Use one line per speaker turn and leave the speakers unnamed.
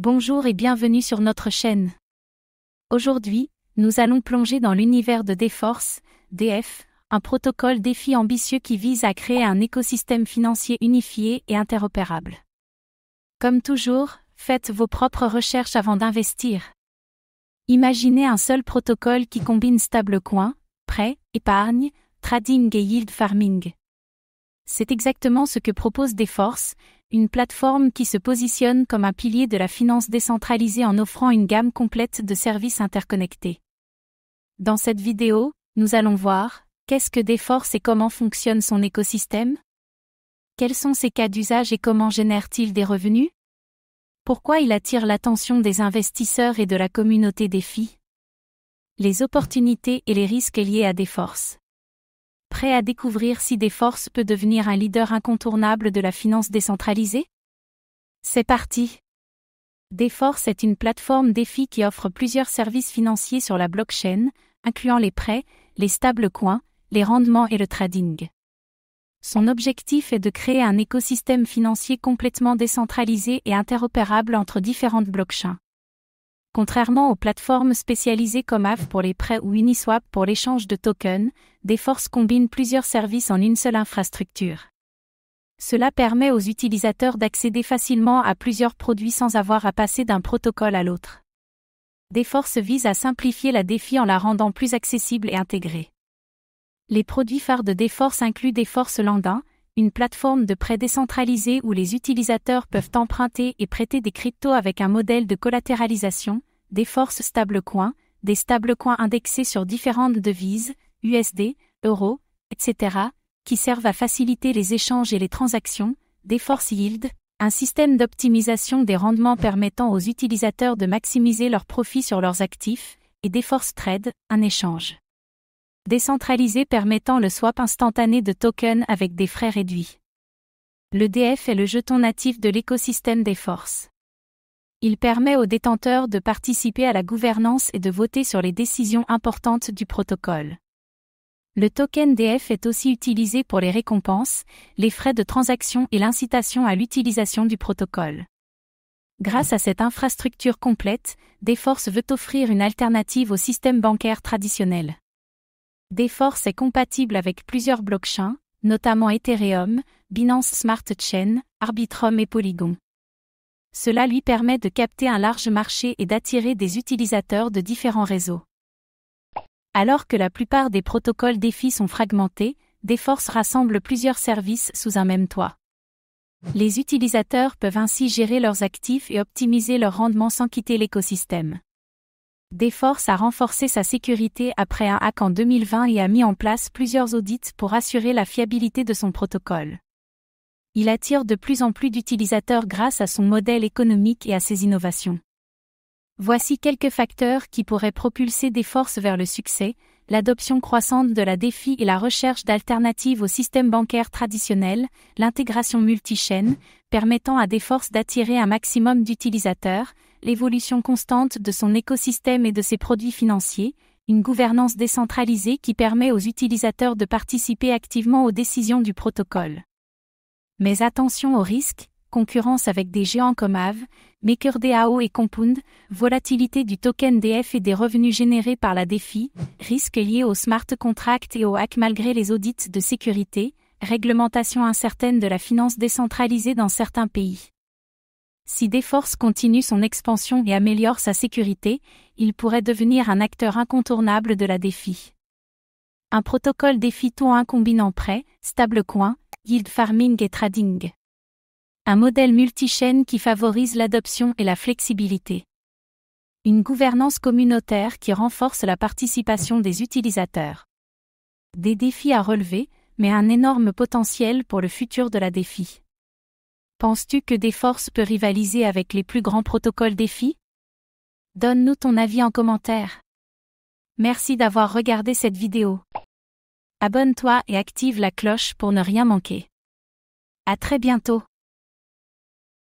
Bonjour et bienvenue sur notre chaîne. Aujourd'hui, nous allons plonger dans l'univers de DeForce, DF, un protocole DeFi ambitieux qui vise à créer un écosystème financier unifié et interopérable. Comme toujours, faites vos propres recherches avant d'investir. Imaginez un seul protocole qui combine stablecoin, prêt, épargne, trading et yield farming. C'est exactement ce que propose DeForce, une plateforme qui se positionne comme un pilier de la finance décentralisée en offrant une gamme complète de services interconnectés. Dans cette vidéo, nous allons voir qu'est-ce que DeForce et comment fonctionne son écosystème? Quels sont ses cas d'usage et comment génère-t-il des revenus? Pourquoi il attire l'attention des investisseurs et de la communauté DeFi? Les opportunités et les risques liés à DeForce. Prêt à découvrir si DeForce peut devenir un leader incontournable de la finance décentralisée? C'est parti! DeForce est une plateforme DeFi qui offre plusieurs services financiers sur la blockchain, incluant les prêts, les stablecoins, les rendements et le trading. Son objectif est de créer un écosystème financier complètement décentralisé et interopérable entre différentes blockchains. Contrairement aux plateformes spécialisées comme Aave pour les prêts ou Uniswap pour l'échange de tokens, DeForce combine plusieurs services en une seule infrastructure. Cela permet aux utilisateurs d'accéder facilement à plusieurs produits sans avoir à passer d'un protocole à l'autre. DeForce vise à simplifier la DeFi en la rendant plus accessible et intégrée. Les produits phares de DeForce incluent DeForce Lending, une plateforme de prêt décentralisée où les utilisateurs peuvent emprunter et prêter des cryptos avec un modèle de collatéralisation, DeForce Stablecoin, des stablecoins indexés sur différentes devises, USD, euros, etc., qui servent à faciliter les échanges et les transactions, DeForce Yield, un système d'optimisation des rendements permettant aux utilisateurs de maximiser leurs profits sur leurs actifs, et DeForce Trade, un échange décentralisé permettant le swap instantané de tokens avec des frais réduits. Le DF est le jeton natif de l'écosystème DeForce. Il permet aux détenteurs de participer à la gouvernance et de voter sur les décisions importantes du protocole. Le token DF est aussi utilisé pour les récompenses, les frais de transaction et l'incitation à l'utilisation du protocole. Grâce à cette infrastructure complète, DeForce veut offrir une alternative au système bancaire traditionnel. DeForce est compatible avec plusieurs blockchains, notamment Ethereum, Binance Smart Chain, Arbitrum et Polygon. Cela lui permet de capter un large marché et d'attirer des utilisateurs de différents réseaux. Alors que la plupart des protocoles DeFi sont fragmentés, DeForce rassemble plusieurs services sous un même toit. Les utilisateurs peuvent ainsi gérer leurs actifs et optimiser leur rendement sans quitter l'écosystème. DeForce a renforcé sa sécurité après un hack en 2020 et a mis en place plusieurs audits pour assurer la fiabilité de son protocole. Il attire de plus en plus d'utilisateurs grâce à son modèle économique et à ses innovations. Voici quelques facteurs qui pourraient propulser DeForce vers le succès, l'adoption croissante de la DeFi et la recherche d'alternatives au système bancaire traditionnel, l'intégration multi-chaîne, permettant à DeForce d'attirer un maximum d'utilisateurs, l'évolution constante de son écosystème et de ses produits financiers, une gouvernance décentralisée qui permet aux utilisateurs de participer activement aux décisions du protocole. Mais attention aux risques, concurrence avec des géants comme Aave, MakerDAO et Compound, volatilité du token DF et des revenus générés par la DeFi, risques liés aux smart contracts et aux hacks malgré les audits de sécurité, réglementation incertaine de la finance décentralisée dans certains pays. Si DeForce continue son expansion et améliore sa sécurité, il pourrait devenir un acteur incontournable de la DeFi. Un protocole DeFi tout-in combinant prêt, stablecoin, yield farming et trading. Un modèle multi-chaîne qui favorise l'adoption et la flexibilité. Une gouvernance communautaire qui renforce la participation des utilisateurs. Des défis à relever, mais un énorme potentiel pour le futur de la DeFi. Penses-tu que DeForce peut rivaliser avec les plus grands protocoles DeFi? Donne-nous ton avis en commentaire. Merci d'avoir regardé cette vidéo. Abonne-toi et active la cloche pour ne rien manquer. À très bientôt.